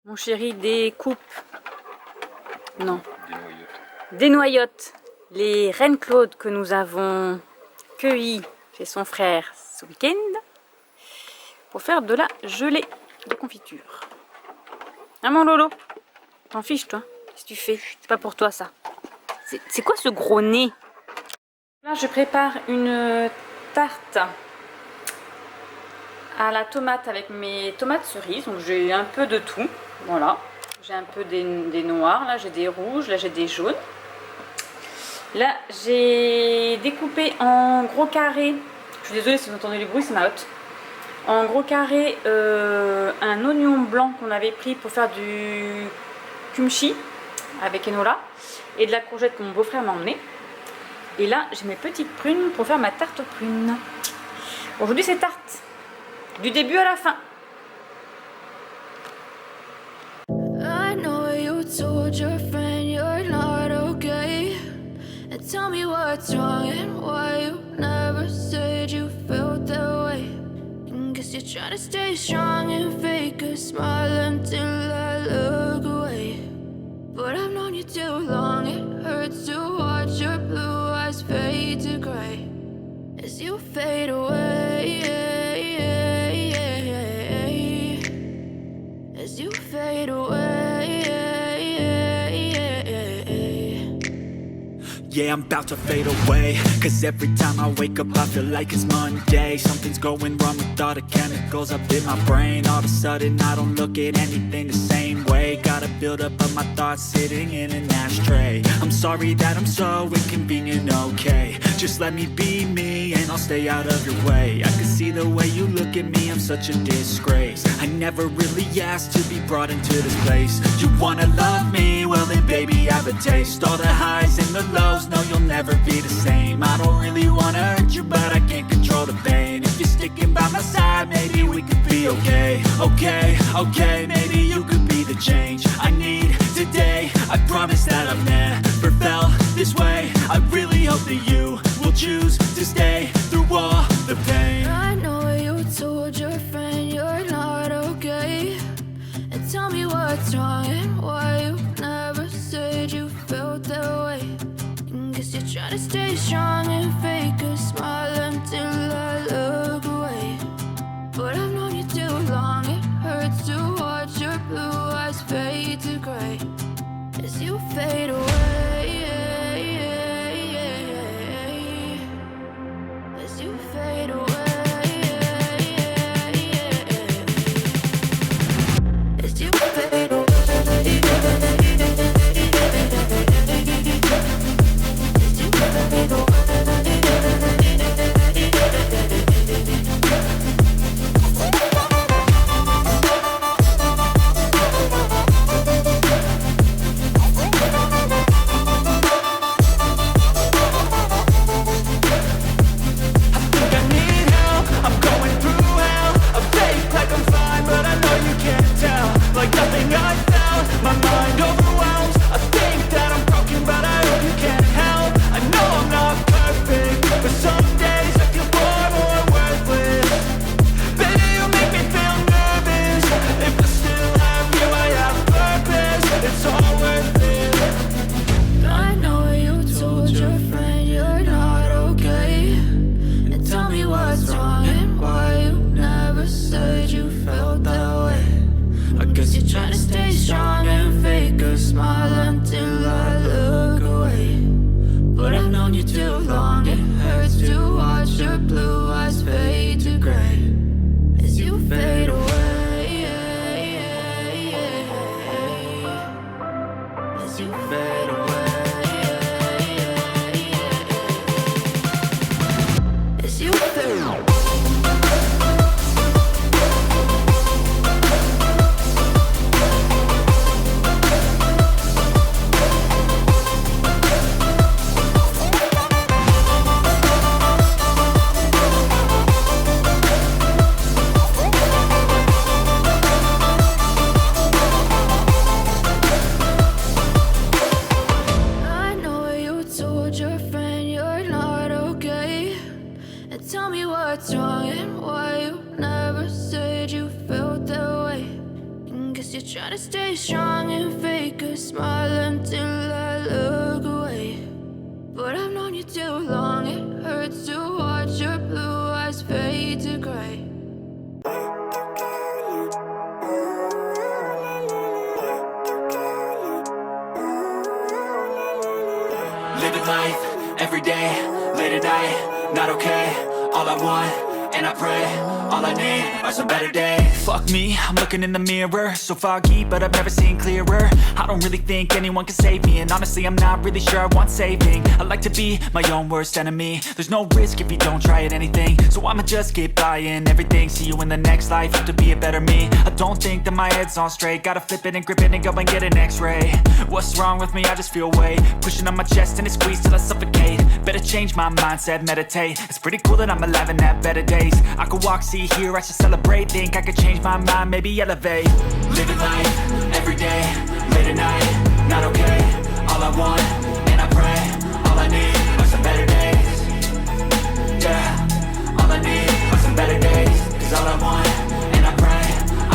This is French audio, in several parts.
Mon chéri découpe, non, Des noyottes. des noyottes. Les reines Claude que nous avons cueillies chez son frère ce week-end pour faire de la gelée de confiture. Hein mon Lolo? T'en fiches toi? Qu'est-ce que tu fais? C'est pas pour toi ça. C'est quoi ce gros nez? Là je prépare une tarte à la tomate avec mes tomates cerises. Donc j'ai un peu de tout. Voilà. J'ai un peu des noirs, là j'ai des rouges, là j'ai des jaunes. Là j'ai découpé en gros carrés. Je suis désolée si vous entendez les bruits, c'est ma hotte. En gros carré un oignon blanc qu'on avait pris pour faire du kimchi avec Enola et de la courgette que mon beau-frère m'a emmené. Et là j'ai mes petites prunes pour faire ma tarte aux prunes. Aujourd'hui c'est tarte du début à la fin. I know you told your friend you're not okay, and tell me what's wrong and why you never said you felt that way. And guess you're trying to stay strong and fake a smile until I look away. But I've known you too long, it hurts to watch your blue eyes fade to gray as you fade away, as you fade away. Yeah, I'm about to fade away, cause every time I wake up I feel like it's Monday. Something's going wrong with all the chemicals up in my brain. All of a sudden I don't look at anything the same way. Gotta build up of my thoughts sitting in an ashtray. I'm sorry that I'm so inconvenient, okay. Just let me be me and I'll stay out of your way. I can see the way you look at me, I'm such a disgrace. I never really asked to be brought into this place. You wanna love me? Well then baby I have a taste. All the highs and the lows, no you'll never be the same. I don't really wanna hurt you but I can't control the pain. If you're sticking by my side maybe we could be okay. Okay, okay, maybe you could be the change I need today. I promise that I've never felt this way. I really hope that you will choose to stay through all the pain. I know you told your friend you're not okay, and tell me what's wrong and why you never said you felt that way. And guess you're trying to stay strong and fake a smile until I look away. But I've known you too long, it hurts to watch your blue eyes fade to gray as you fade away, as you fade away, as you fade away. guess you're trying to stay strong and fake a smile until I look away. But I've known you too long, it hurts to watch your blue eyes fade to gray. Living life, every day, late at night, not okay. All I want, and I pray, all I need are some better days. Fuck me, I'm looking in the mirror, so foggy, but I've never seen clearer. I don't really think anyone can save me, and honestly I'm not really sure I want saving. I like to be my own worst enemy. There's no risk if you don't try at anything, so I'ma just keep buying everything. See you in the next life, have to be a better me. I don't think that my head's on straight, gotta flip it and grip it and go and get an x-ray. What's wrong with me? I just feel weight pushing on my chest and it squeezes till I suffocate. Better change my mindset, meditate. It's pretty cool that I'm alive and have better days. I could walk, see, hear, I should celebrate. Think I could change my mind, maybe elevate. Living life, every day, late at night, not okay. All I want, and I pray, all I need are some better days. Yeah, all I need are some better days. Cause all I want, and I pray,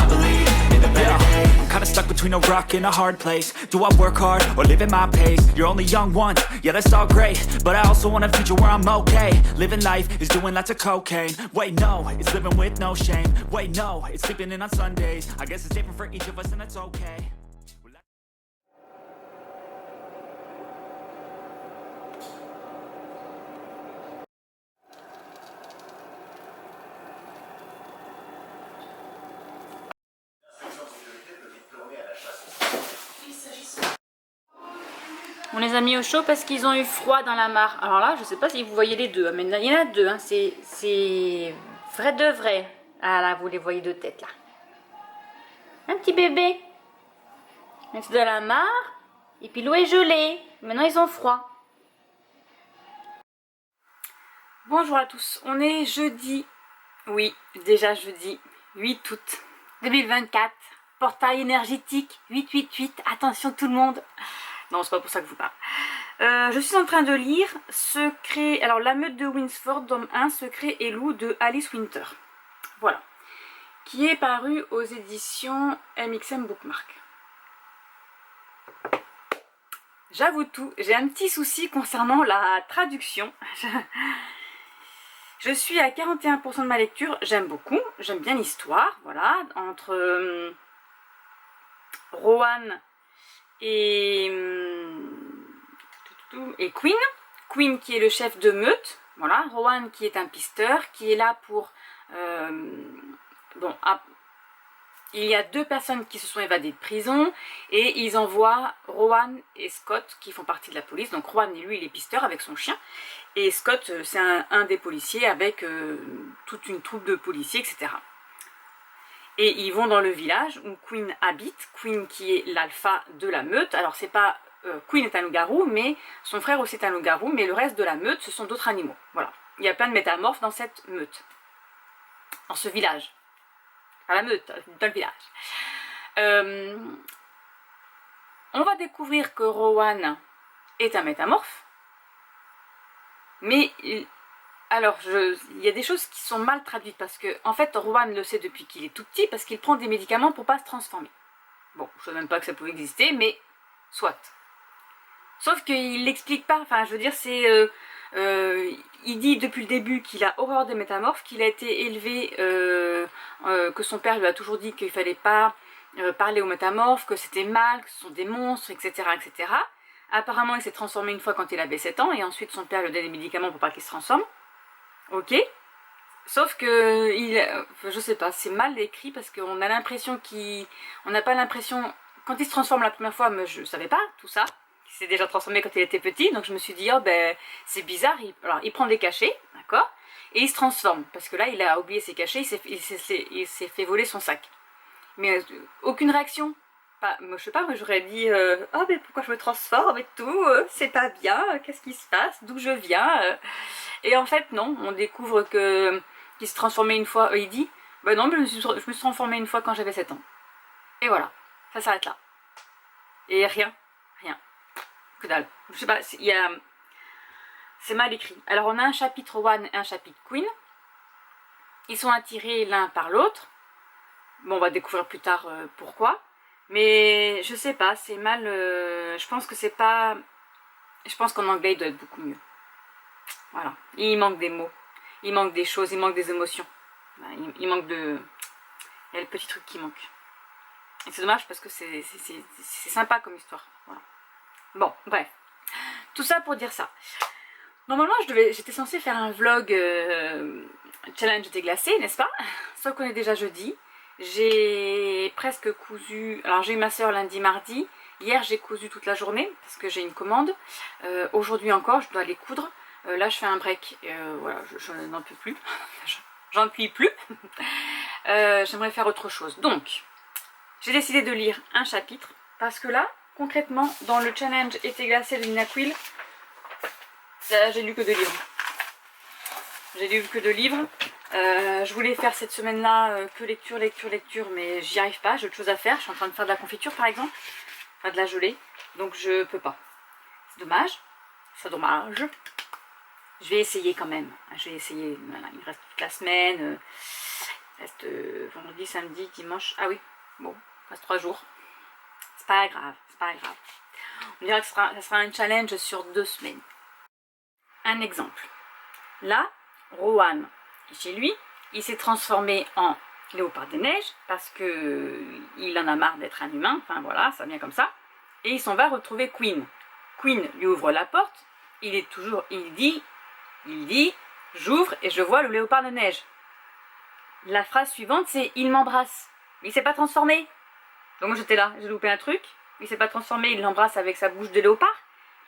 I believe in the better days. I'm kinda stuck between a rock and a hard place. Do I work hard or live at my pace? You're only young once, yeah that's all great, but I also want a future where I'm okay. Living life is doing lots of cocaine. Wait no, it's living with no shame. Wait no, it's sleeping in on Sundays. I guess it's different for each of us and that's okay. On les a mis au chaud parce qu'ils ont eu froid dans la mare. Alors là, je sais pas si vous voyez les deux, mais il y en a deux, hein. C'est vrai de vrai. Ah là, vous les voyez de tête là. Un petit bébé. C'est dans la mare, et puis l'eau est gelée. Maintenant ils ont froid. Bonjour à tous, on est jeudi. Oui, déjà jeudi 8 août 2024. Portail énergétique 888. Attention tout le monde. Non, c'est pas pour ça que je vous parle. Je suis en train de lire Secret. Alors, La meute de Winsford, tome 1, Secret et loup de Alice Winter. Voilà. Qui est paru aux éditions MXM Bookmark. J'avoue tout, j'ai un petit souci concernant la traduction. Je suis à 41% de ma lecture. J'aime beaucoup. J'aime bien l'histoire. Voilà. Entre Rowan et Quinn. Quinn qui est le chef de meute, voilà. Rowan qui est un pisteur, qui est là pour... il y a deux personnes qui se sont évadées de prison et ils envoient Rowan et Scott qui font partie de la police. Donc Rowan, lui, il est pisteur avec son chien. Et Scott, c'est un des policiers avec toute une troupe de policiers, etc. Et ils vont dans le village où Quinn habite, Quinn qui est l'alpha de la meute. Alors c'est pas, Quinn est un loup-garou, mais son frère aussi est un loup-garou, mais le reste de la meute, ce sont d'autres animaux. Voilà, il y a plein de métamorphes dans cette meute, dans ce village. Pas la meute, dans le village. On va découvrir que Rowan est un métamorphe, mais... Alors, il y a des choses qui sont mal traduites parce que, en fait, Rowan le sait depuis qu'il est tout petit parce qu'il prend des médicaments pour pas se transformer. Bon, je ne sais même pas que ça pouvait exister, mais soit. Sauf qu'il l'explique pas, enfin, je veux dire, c'est... il dit depuis le début qu'il a horreur des métamorphes, qu'il a été élevé, que son père lui a toujours dit qu'il fallait pas parler aux métamorphes, que c'était mal, que ce sont des monstres, etc., etc. Apparemment, il s'est transformé une fois quand il avait 7 ans, et ensuite son père lui a donné des médicaments pour pas qu'il se transforme. Ok, sauf que, je sais pas, c'est mal écrit parce qu'on a l'impression on n'a pas l'impression, quand il se transforme la première fois, mais je savais pas tout ça, il s'est déjà transformé quand il était petit, donc je me suis dit, oh ben, c'est bizarre, alors il prend des cachets, d'accord, et il se transforme, parce que là, il a oublié ses cachets, il s'est fait voler son sac. Mais aucune réaction. Moi, je sais pas, moi j'aurais dit oh mais pourquoi je me transforme et tout, c'est pas bien, qu'est-ce qui se passe, d'où je viens Et en fait non, on découvre qu'il se transformait une fois, il dit bah non mais je me suis transformé une fois quand j'avais 7 ans. Et voilà, ça s'arrête là. Et rien, que dalle. Je sais pas, c'est mal écrit. Alors on a un chapitre Rowan et un chapitre Quinn. Ils sont attirés l'un par l'autre. Bon, on va découvrir plus tard pourquoi. Mais je sais pas, c'est mal... je pense que c'est pas... Je pense qu'en anglais, il doit être beaucoup mieux. Voilà. Il manque des mots. Il manque des choses, il manque des émotions. Il manque de... Il y a le petit truc qui manque. Et c'est dommage parce que c'est sympa comme histoire. Voilà. Bon, bref. Tout ça pour dire ça. Normalement, j'étais censée faire un vlog challenge des glacés, n'est-ce pas? Sauf qu'on est déjà jeudi. J'ai presque cousu... Alors, j'ai eu ma soeur lundi, mardi. Hier, j'ai cousu toute la journée parce que j'ai une commande. Aujourd'hui encore, je dois aller coudre. Là, je fais un break. Voilà, je n'en peux plus. J'en puis plus. J'aimerais faire autre chose. Donc, j'ai décidé de lire un chapitre. Parce que là, concrètement, dans le challenge été glacé de Nina Quill, j'ai lu que 2 livres. J'ai lu que 2 livres. Je voulais faire cette semaine-là que lecture, mais j'y arrive pas. J'ai autre chose à faire. Je suis en train de faire de la confiture, par exemple. Enfin, de la gelée. Donc, je peux pas. C'est dommage. C'est dommage. Je vais essayer quand même. Je vais essayer. Voilà, il me reste toute la semaine. Il reste vendredi, samedi, dimanche. Ah oui, bon, il reste 3 jours. C'est pas grave, c'est pas grave. On dirait que ça sera un challenge sur 2 semaines. Un exemple. Là, Rohan est chez lui. Il s'est transformé en léopard des neiges parce que il en a marre d'être un humain. Enfin voilà, ça vient comme ça. Et il s'en va retrouver Queen. Queen lui ouvre la porte. Il dit, j'ouvre et je vois le léopard de neige. La phrase suivante, c'est il m'embrasse. Il s'est pas transformé. Donc moi j'étais là, j'ai loupé un truc. Il s'est pas transformé, il l'embrasse avec sa bouche de léopard.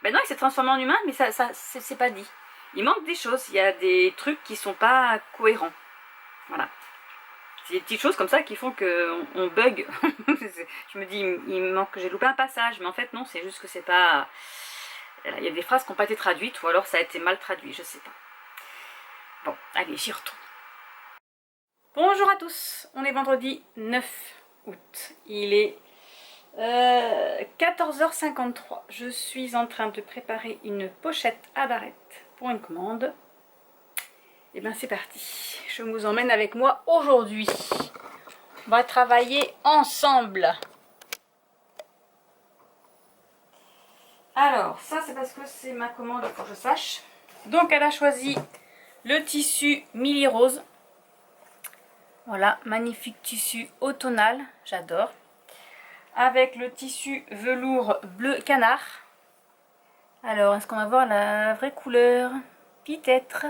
Ben non, il s'est transformé en humain, mais ça c'est pas dit. Il manque des choses, il y a des trucs qui sont pas cohérents. Voilà. C'est des petites choses comme ça qui font qu'on bug. Je me dis, il manque que j'ai loupé un passage, mais en fait non, c'est juste que c'est pas... Il y a des phrases qui n'ont pas été traduites, ou alors ça a été mal traduit, je sais pas. Bon, allez, j'y retourne. Bonjour à tous, on est vendredi 9 août. Il est 14h53. Je suis en train de préparer une pochette à barrette pour une commande. Et bien c'est parti. Je vous emmène avec moi aujourd'hui. On va travailler ensemble. Alors, ça c'est parce que c'est ma commande, il faut que je sache. Donc elle a choisi le tissu Milly Rose. Voilà, magnifique tissu automnal, j'adore. Avec le tissu velours bleu canard. Alors, est-ce qu'on va voir la vraie couleur? Peut-être.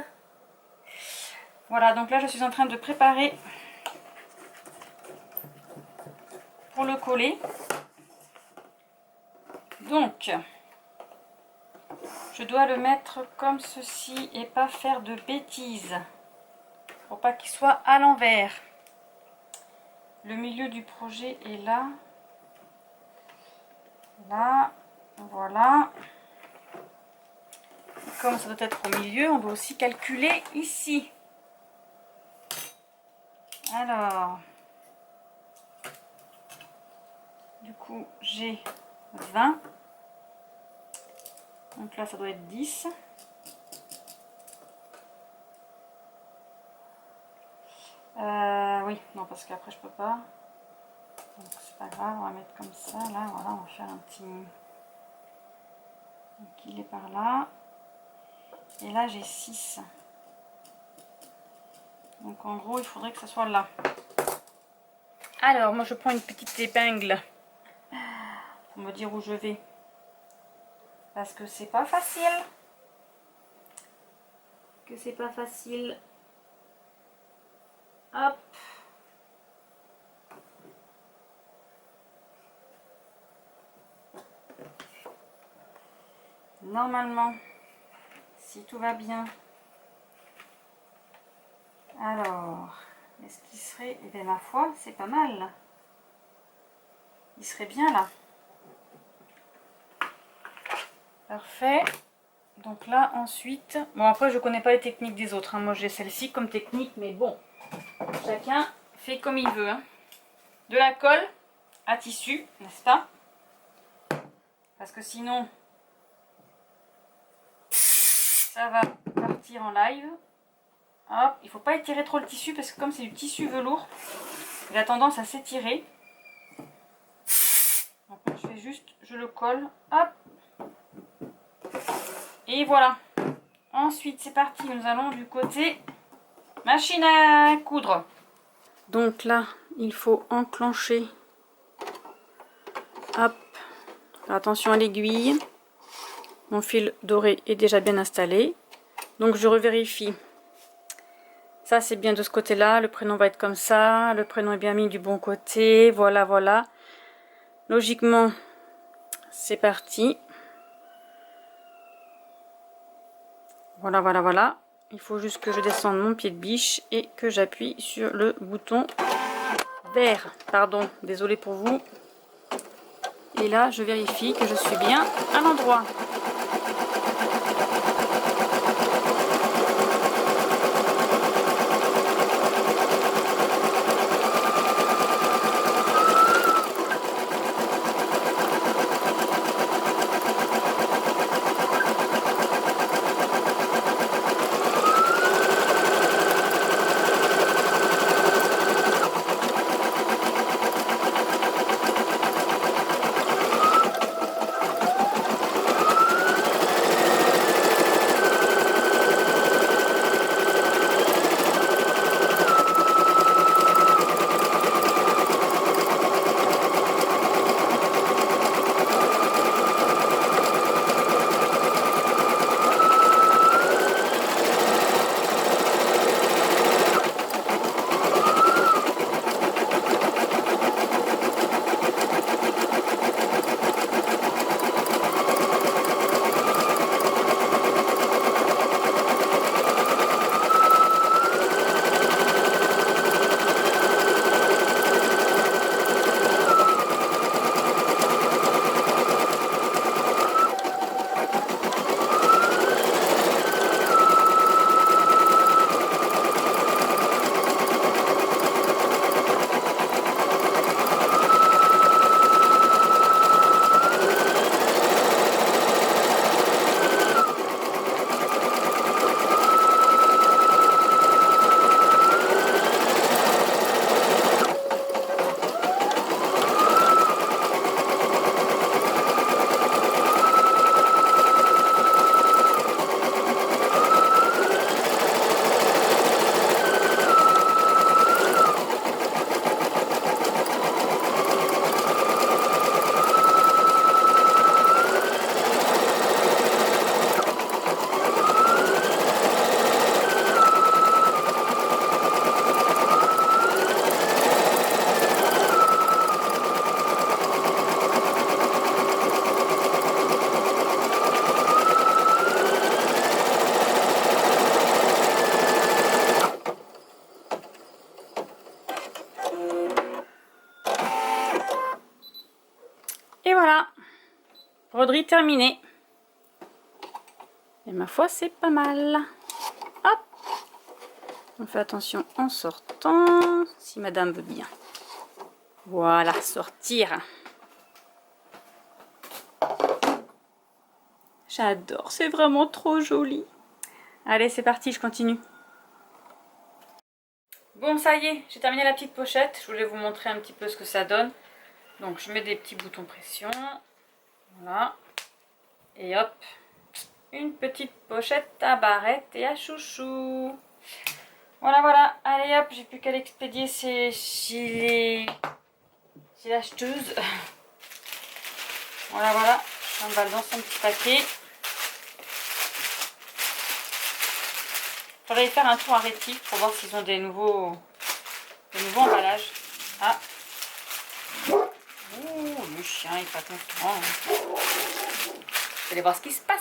Voilà, donc là je suis en train de préparer pour le coller. Donc, je dois le mettre comme ceci et pas faire de bêtises. Pour pas qu'il soit à l'envers. Le milieu du projet est là. Là, voilà. Comme ça doit être au milieu, on doit aussi calculer ici. Alors, du coup, j'ai 20. Donc là, ça doit être 10. Oui, non, parce qu'après, je peux pas. Donc, c'est pas grave, on va mettre comme ça. Là, voilà, on va faire un petit... Donc, il est par là. Et là, j'ai 6. Donc, en gros, il faudrait que ça soit là. Alors, moi, je prends une petite épingle pour me dire où je vais. Parce que c'est pas facile. Hop. Normalement, si tout va bien. Alors, est-ce qu'il serait... Eh bien, ma foi, c'est pas mal. Il serait bien là. Parfait. Donc là, ensuite... Bon, après, je connais pas les techniques des autres. Hein. Moi, j'ai celle-ci comme technique, mais bon. Chacun fait comme il veut. Hein. De la colle à tissu, n'est-ce pas? Parce que sinon... ça va partir en live. Hop, il ne faut pas étirer trop le tissu parce que comme c'est du tissu velours, il a tendance à s'étirer. juste je le colle, hop. Et voilà. Ensuite c'est parti, nous allons du côté machine à coudre. Donc là il faut enclencher, hop, faire attention à l'aiguille. Mon fil doré est déjà bien installé, donc je revérifie. Ça c'est bien de ce côté là, le prénom va être comme ça, le prénom est bien mis du bon côté, voilà voilà. Logiquement c'est parti. Voilà, voilà, voilà. Il faut juste que je descende mon pied de biche et que j'appuie sur le bouton vert. Pardon, désolé pour vous. Et là, je vérifie que je suis bien à l'endroit. Et voilà, broderie terminée. Et ma foi, c'est pas mal. Hop, on fait attention en sortant, si madame veut bien. Voilà, sortir. J'adore, c'est vraiment trop joli. Allez, c'est parti, je continue. Bon, ça y est, j'ai terminé la petite pochette. Je voulais vous montrer un petit peu ce que ça donne. Donc, je mets des petits boutons pression. Voilà. Et hop, une petite pochette à barrette et à chouchou. Voilà, voilà. Allez, hop, j'ai plus qu'à l'expédier chez l'acheteuse. Voilà, voilà. J'emballe dans son petit paquet. Il faudrait faire un tour à Rétif pour voir s'ils ont des nouveaux emballages. Ah. Ouh, le chien il est pas content. Je vais aller voir ce qui se passe.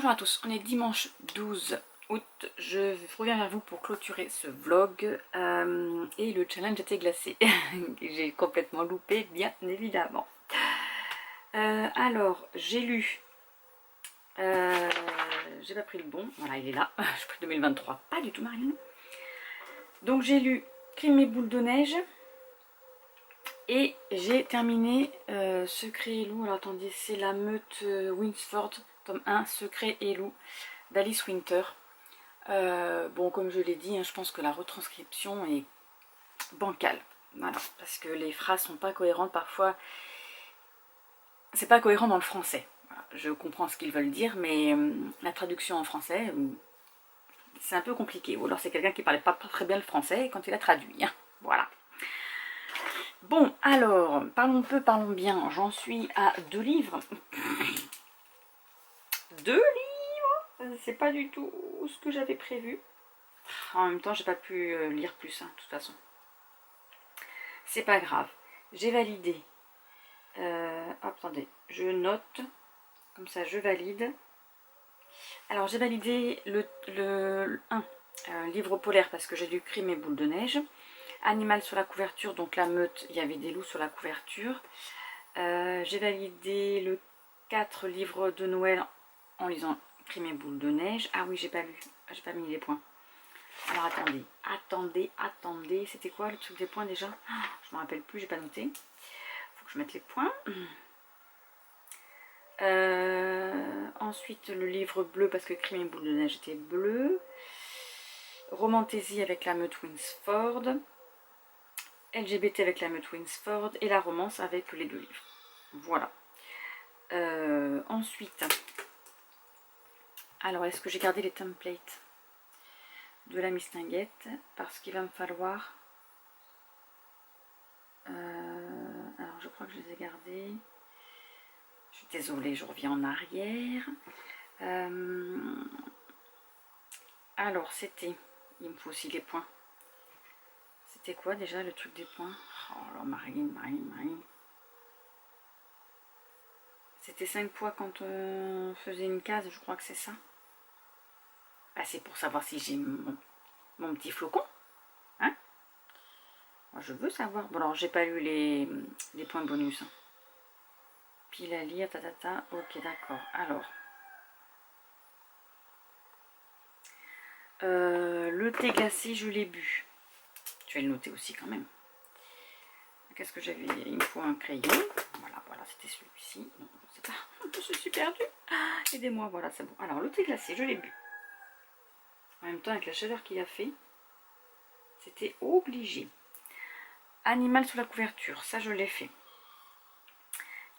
Bonjour à tous, on est dimanche 12 août, je reviens vers vous pour clôturer ce vlog et le challenge était glacé. J'ai complètement loupé, bien évidemment. Alors, j'ai lu, j'ai pas pris le bon, voilà il est là, j'ai pris 2023, pas du tout Marine. Donc j'ai lu Crime et boule de neige et j'ai terminé Secret et loup. Alors attendez, c'est la meute Winsford, tome 1, Secret et loup d'Alice Winter. Bon, comme je l'ai dit, hein, je pense que la retranscription est bancale. Voilà, parce que les phrases sont pas cohérentes parfois. C'est pas cohérent dans le français. Voilà, je comprends ce qu'ils veulent dire, mais la traduction en français, c'est un peu compliqué. Ou alors c'est quelqu'un qui parlait pas très bien le français quand il a traduit. Hein. Voilà. Bon, alors, parlons peu, parlons bien. J'en suis à 2 livres. 2 livres, c'est pas du tout ce que j'avais prévu. En même temps, j'ai pas pu lire plus, hein, de toute façon. C'est pas grave. J'ai validé. Attendez, je note. Comme ça, je valide. Alors, j'ai validé le 1, livre polaire, parce que j'ai lu Crime et boule de neige. Animal sur la couverture, donc la meute, il y avait des loups sur la couverture. J'ai validé le 4, livre de Noël, en lisant Crime et boule de neige. Ah oui, j'ai pas lu, j'ai pas mis les points. Alors attendez, c'était quoi le truc des points déjà? Je me rappelle plus, j'ai pas noté. Faut que je mette les points. Ensuite le livre bleu, parce que Crime et boule de neige était bleu. Romantaisie avec la meute Winsford. LGBT avec la meute Winsford. Et la romance avec les 2 livres. Voilà. Ensuite, alors est-ce que j'ai gardé les templates de la mistinguette, parce qu'il va me falloir alors je crois que je les ai gardés. Je suis désolée, je reviens en arrière. Alors c'était, il me faut aussi les points. C'était quoi déjà le truc des points? Oh alors Marine. C'était 5 points quand on faisait une case, je crois que c'est ça. Ah, c'est pour savoir si j'ai mon petit flocon. Hein? Moi, je veux savoir. Bon, alors, j'ai pas lu les points bonus. Hein. Pile à lire, tatata. Ok, d'accord. Alors. Le thé glacé, je l'ai bu. Je vais le noter aussi quand même. Qu'est-ce que j'avais? Il me faut un crayon. Voilà, c'était celui-ci. Non, je sais pas. Je suis perdue. Aidez-moi, voilà, c'est bon. Alors, le thé glacé, je l'ai bu. En même temps, avec la chaleur qu'il a fait, c'était obligé. Animal sous la couverture, ça je l'ai fait.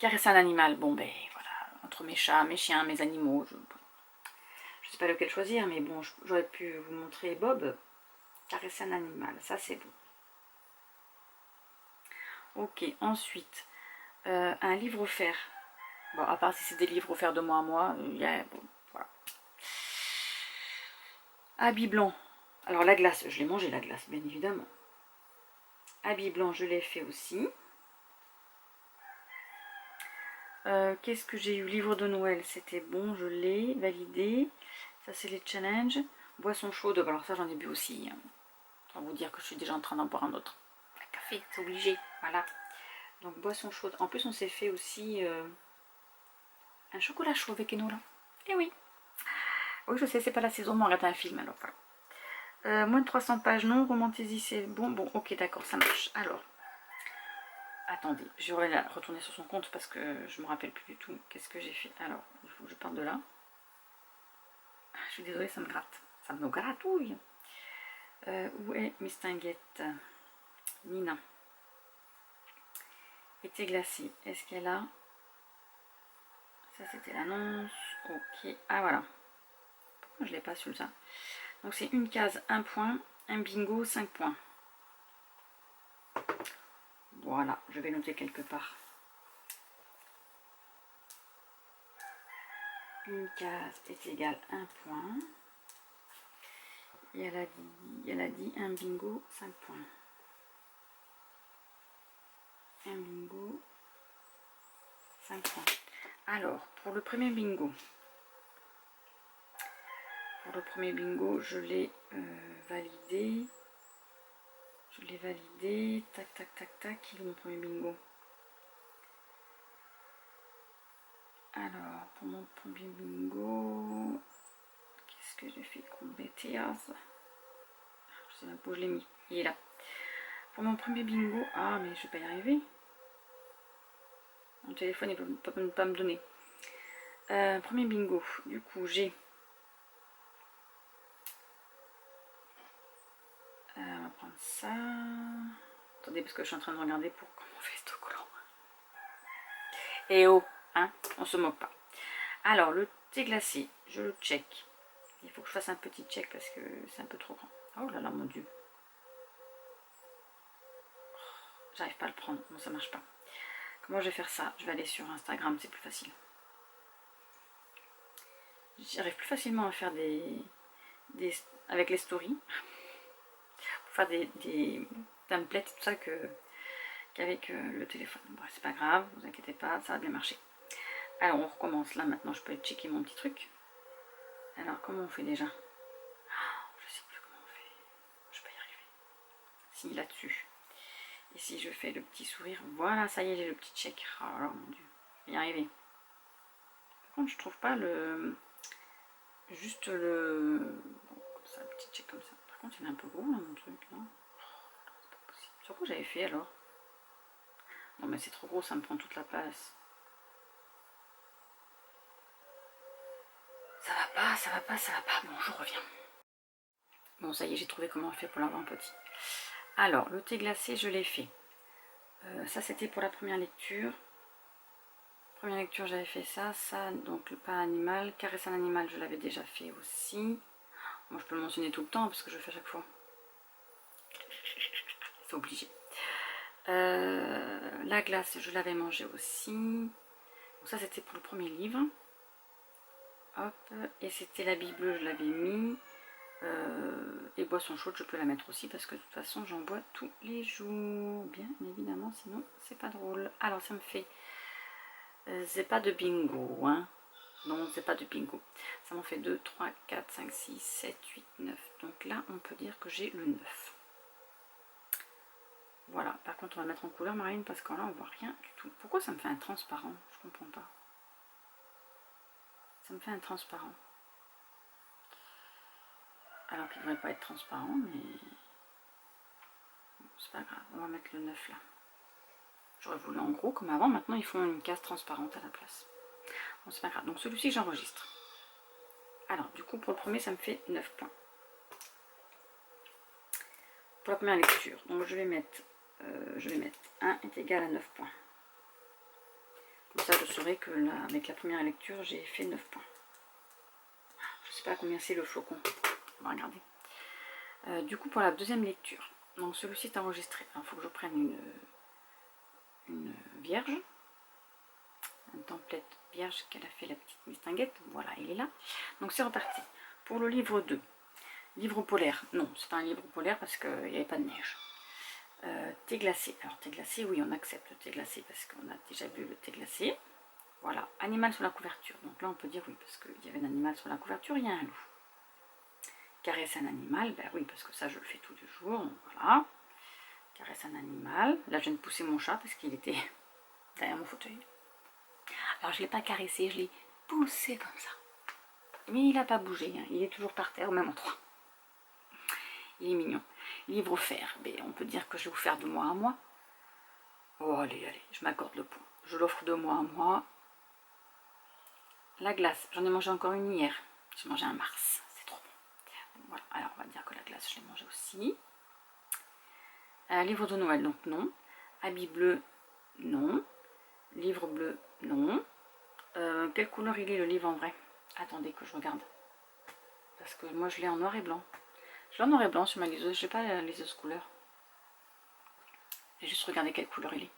Caresser un animal, bon ben voilà, entre mes chats, mes chiens, mes animaux, je sais pas lequel choisir, mais bon, j'aurais pu vous montrer Bob. Caresser un animal, ça c'est bon. Ok, ensuite, un livre offert. Bon, à part si c'est des livres offerts de mois à mois, il y a, bon, voilà. Habit blanc. Alors la glace, je l'ai mangé la glace, bien évidemment. Habit blanc, je l'ai fait aussi. Qu'est-ce que j'ai eu? Livre de Noël, c'était bon, je l'ai validé. Ça, c'est les challenges. Boisson chaude, alors ça, j'en ai bu aussi. Hein. On va vous dire que je suis déjà en train d'en boire un autre. Un café, c'est obligé. Voilà. Donc, boisson chaude. En plus, on s'est fait aussi un chocolat chaud avec Enola. Eh oui. Oui, je sais, c'est pas la saison, mais on regarde un film, alors voilà. Moins de 300 pages, non. Romantaisie, c'est bon. Bon, ok, d'accord, ça marche. Alors, attendez, je vais retourner sur son compte parce que je me rappelle plus du tout. Qu'est-ce que j'ai fait? Alors, il faut que je parte de là. Je suis désolée, ça me gratte. Ça me gratouille. Où est mistinguette? Nina. Été glacé. Est-ce qu'elle a? Ça, c'était l'annonce. Ok. Ah, voilà. Pourquoi je l'ai pas sur ça? Donc, c'est une case, 1 point. Un bingo, 5 points. Voilà. Je vais noter quelque part. Une case est égale 1 point. Et elle a dit un bingo, 5 points. Un bingo, 5 points. Alors, pour le premier bingo, pour le premier bingo, je l'ai validé. Je l'ai validé. Tac, tac, tac, tac. Il est mon premier bingo. Alors, pour mon premier bingo, qu'est-ce que j'ai fait comme bêtise? Je sais même pas où je l'ai mis. Il est là. Pour mon premier bingo, ah mais je vais pas y arriver. Mon téléphone il peut pas me donner. Premier bingo, du coup j'ai... on va prendre ça. Attendez parce que je suis en train de regarder pour comment on fait ce collant. Et oh, hein, on se moque pas. Alors le thé glacé, je le check. Il faut que je fasse un petit check parce que c'est un peu trop grand. Oh là là mon dieu. J'arrive pas à le prendre, non ça marche pas. Comment je vais faire ça? Je vais aller sur Instagram, c'est plus facile. J'arrive plus facilement à faire avec les stories. Pour faire des templates, tout ça qu'avec le téléphone. Bon, c'est pas grave, vous inquiétez pas, ça va bien marcher. Alors on recommence là maintenant, je peux aller checker mon petit truc. Alors comment on fait déjà? Je sais plus comment on fait. Je peux y arriver. Si là-dessus. Et si je fais le petit sourire, voilà, ça y est, j'ai le petit check. Oh là, mon dieu, je vais y arriver. Par contre, je trouve pas le... Juste le... Bon, comme ça, le petit check comme ça. Par contre, il est un peu gros là, mon truc, là. C'est pas possible. Sur quoi j'avais fait alors? Non, mais c'est trop gros, ça me prend toute la place. Ça va pas, ça va pas, ça va pas. Bon, je reviens. Bon, ça y est, j'ai trouvé comment on fait pour l'avoir petit. Alors, le thé glacé, je l'ai fait. Ça, c'était pour la première lecture. Première lecture, j'avais fait ça. Ça, donc le pas animal. Caresse un animal, je l'avais déjà fait aussi. Moi, je peux le mentionner tout le temps parce que je le fais à chaque fois. C'est obligé. La glace, je l'avais mangé aussi. Donc ça, c'était pour le premier livre. Hop. Et c'était l'habit bleu, je l'avais mis. Et boisson chaude, je peux la mettre aussi parce que de toute façon j'en bois tous les jours, bien évidemment, sinon c'est pas drôle. Alors ça me fait c'est pas de bingo, hein. Non, c'est pas de bingo. Ça m'en fait 2, 3, 4, 5, 6, 7, 8, 9. Donc là on peut dire que j'ai le 9. Voilà, par contre on va mettre en couleur marine parce qu'en là on voit rien du tout. Pourquoi ça me fait un transparent? Je comprends pas. Ça me fait un transparent. Alors qu'il ne devrait pas être transparent, mais bon, c'est pas grave, on va mettre le 9 là. J'aurais voulu en gros comme avant, maintenant ils font une case transparente à la place. Bon, c'est pas grave, donc celui-ci j'enregistre. Alors du coup pour le premier ça me fait 9 points. Pour la première lecture, donc je vais mettre 1 est égal à 9 points. Comme ça je saurai que là, avec la première lecture j'ai fait 9 points. Je sais pas combien c'est le flocon. On va regarder. Du coup pour la deuxième lecture, donc celui-ci est enregistré. Il faut que je prenne une vierge, un template vierge qu'elle a fait la petite mistinguette. Voilà, il est là. Donc c'est reparti. Pour le livre 2, livre polaire. Non, c'est pas un livre polaire parce qu'il n'y avait pas de neige. Thé glacé. Alors thé glacé, oui, on accepte le thé glacé parce qu'on a déjà vu le thé glacé. Voilà, animal sur la couverture. Donc là on peut dire oui parce qu'il y avait un animal sur la couverture, il y a un loup. Caresse un animal, ben oui, parce que ça je le fais tous les jours, donc voilà. Caresse un animal. Là je viens de pousser mon chat parce qu'il était derrière mon fauteuil. Alors je ne l'ai pas caressé, je l'ai poussé comme ça. Mais il n'a pas bougé, hein. Il est toujours par terre au même endroit. Il est mignon. Livre offert, ben, on peut dire que je vais vous faire de mois à mois. Oh allez, allez, je m'accorde le point. Je l'offre de mois à mois. La glace, j'en ai mangé encore une hier. J'ai mangé un mars. Voilà, alors on va dire que la glace je l'ai mangée aussi. Livre de Noël, donc non. Habit bleu, non. Livre bleu, non. Quelle couleur il est le livre en vrai? Attendez que je regarde. Parce que moi je l'ai en noir et blanc. Je l'ai en noir et blanc sur ma liseuse, je n'ai pas la liseuse couleur. J'ai juste regardé quelle couleur il est.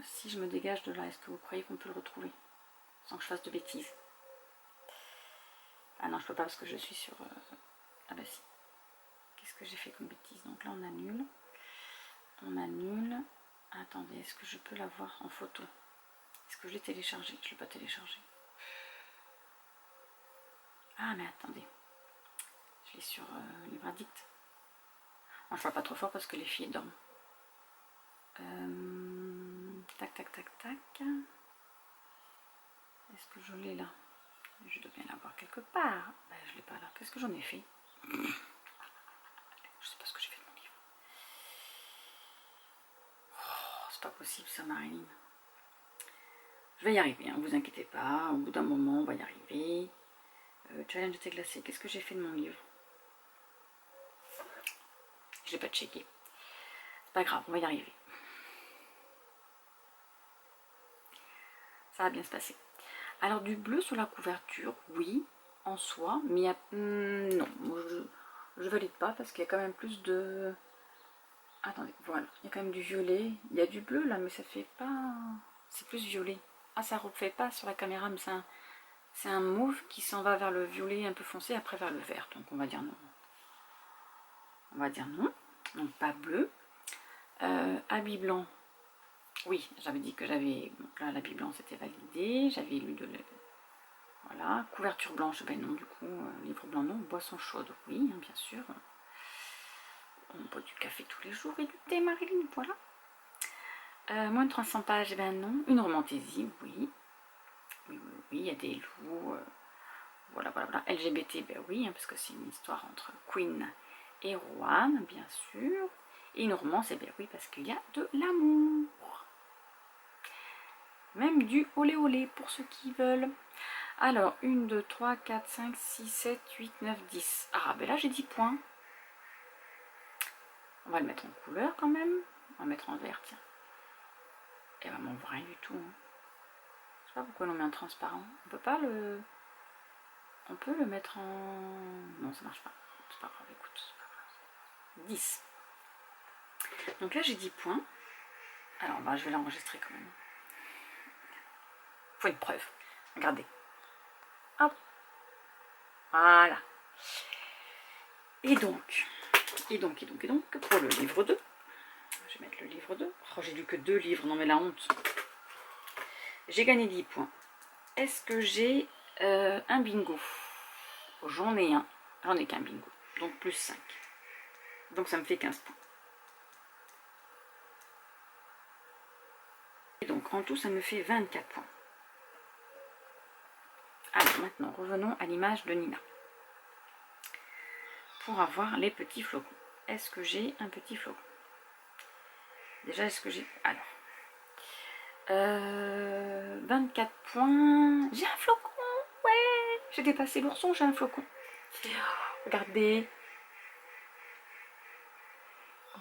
Si je me dégage de là, est-ce que vous croyez qu'on peut le retrouver? Sans que je fasse de bêtises. Ah non, je peux pas parce que je suis sur... Ah bah si. Qu'est-ce que j'ai fait comme bêtise? Donc là, on annule. On annule. Attendez, est-ce que je peux l'avoir en photo? Est-ce que je l'ai téléchargé? Je ne l'ai pas téléchargé. Ah mais attendez, je l'ai sur les verdicts. Je ne parle pas trop fort parce que les filles dorment. Tac, tac, tac, tac. Est-ce que je l'ai là? Je dois bien l'avoir quelque part. Ben, je ne l'ai pas là. Qu'est-ce que j'en ai fait? Je ne sais pas ce que j'ai fait de mon livre. Oh, c'est pas possible ça, Marilyn. Je vais y arriver, hein, vous inquiétez pas. Au bout d'un moment, on va y arriver. Challenge de thé glacé. Qu'est-ce que j'ai fait de mon livre? Je l'ai pas checké. C'est pas grave, on va y arriver. Ça va bien se passer. Alors du bleu sur la couverture, oui, en soi, mais il y a... non, je valide pas parce qu'il y a quand même plus de... Attendez, voilà, il y a quand même du violet. Il y a du bleu là, mais ça fait pas... C'est plus violet. Ah, ça refait pas sur la caméra, mais c'est un mauve qui s'en va vers le violet un peu foncé, après vers le vert. Donc on va dire non. On va dire non. Donc pas bleu. Habit blanc. Oui, j'avais dit que j'avais... Donc là, l'habit blanc, c'était validé. J'avais lu de... Voilà. Couverture blanche, ben non, du coup. Livre blanc, non. Boisson chaude, oui, hein, bien sûr. On boit du café tous les jours et du thé, Marilyn, voilà. Moins de 300 pages, ben non. Une romantaisie, oui. Oui, il y a des loups. Voilà. LGBT, ben oui, hein, parce que c'est une histoire entre Queen et Rohan, bien sûr. Et une romance, eh bien oui, parce qu'il y a de l'amour. Même du olé olé pour ceux qui veulent. Alors, 1, 2, 3, 4, 5, 6, 7, 8, 9, 10. Ah, ben là j'ai 10 points. On va le mettre en couleur quand même. On va le mettre en vert, tiens. Et vraiment, on voit rien du tout. Hein. Je sais pas pourquoi on met en transparent. On peut pas le... On peut le mettre en... Non, ça marche pas. C'est pas grave, écoute. C'est pas grave. 10. Donc là, j'ai 10 points. Alors, bah, je vais l'enregistrer quand même. Faut une preuve. Regardez. Hop. Voilà. Et donc, pour le livre 2, je vais mettre le livre 2. Oh, j'ai lu que 2 livres, non mais la honte. J'ai gagné 10 points. Est-ce que j'ai un bingo? J'en ai un. J'en ai qu'un bingo. Donc plus 5. Donc ça me fait 15 points. Et donc en tout, ça me fait 24 points. Alors maintenant, revenons à l'image de Nina. Pour avoir les petits flocons. Est-ce que j'ai un petit flocon? Déjà, est-ce que j'ai... Alors. 24 points. J'ai un flocon. Ouais. J'ai dépassé l'ourson, j'ai un flocon. Regardez.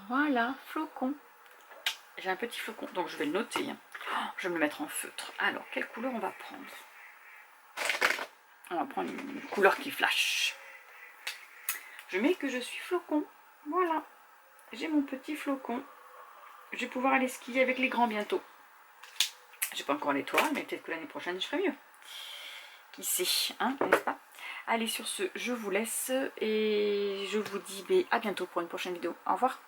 Voilà, flocon. J'ai un petit flocon. Donc je vais le noter. Hein. Je vais me le mettre en feutre. Alors, quelle couleur on va prendre? On va prendre une couleur qui flash. Je mets que je suis flocon. Voilà. J'ai mon petit flocon. Je vais pouvoir aller skier avec les grands bientôt. J'ai pas encore l'étoile, mais peut-être que l'année prochaine je ferai mieux. Qui sait, hein, n'est-ce pas? Allez, sur ce, je vous laisse et je vous dis à bientôt pour une prochaine vidéo. Au revoir.